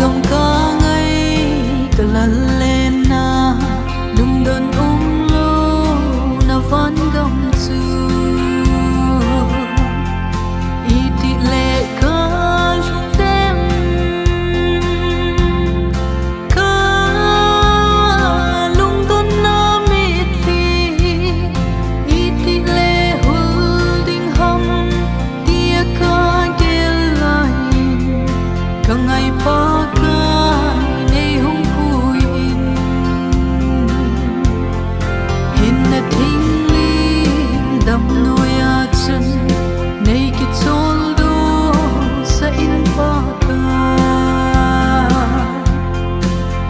Gam ka ngai lenna Lungdon umlouna van gam chu Itih le ka tem ka lungdonna mitlhi Itih le holding ham tia kagel Kangai Pakai nei hung Hinna thinglim damnoiya chun nei kicholdo sah-in Pakai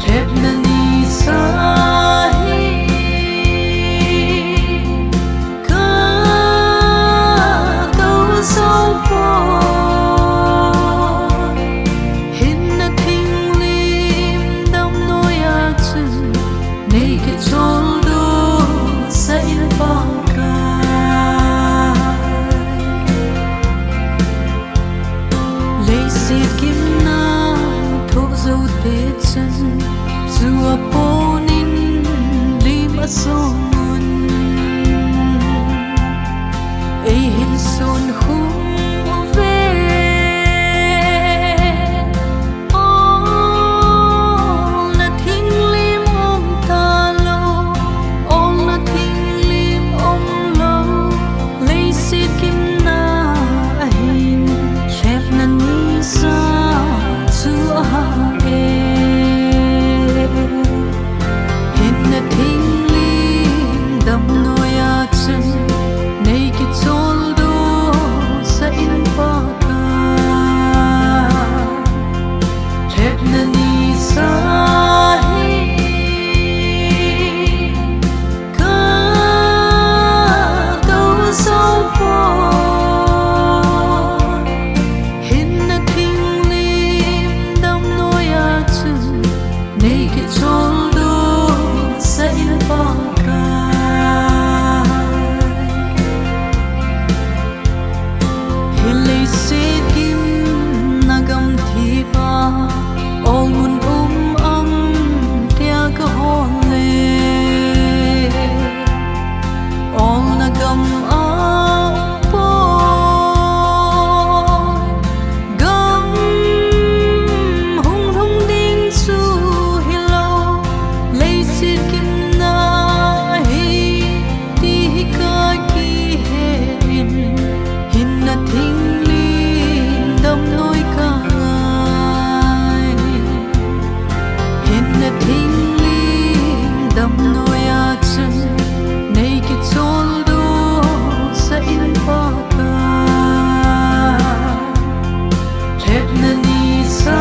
Lhepna nisa kadou sau kicholdo sah-in Pakai Leisit kimna tho zo te chun Chu-a ponin lim asongun ei hin son khum'uve Lhepna nisa ahah-e Hinna thinglim damnoiya chun nei kicholdo sah-in Pakai Lhepna nisa kadou sau kicholdo sah-in Pakai Hilay sikim nagam thipa Olmun am tia kahol'e Ol nagam Hinna thinglim damnoiya Kangai Hinna thinglim damnoiya chun nei kicholdo sah-in Pakai Lhepna nisa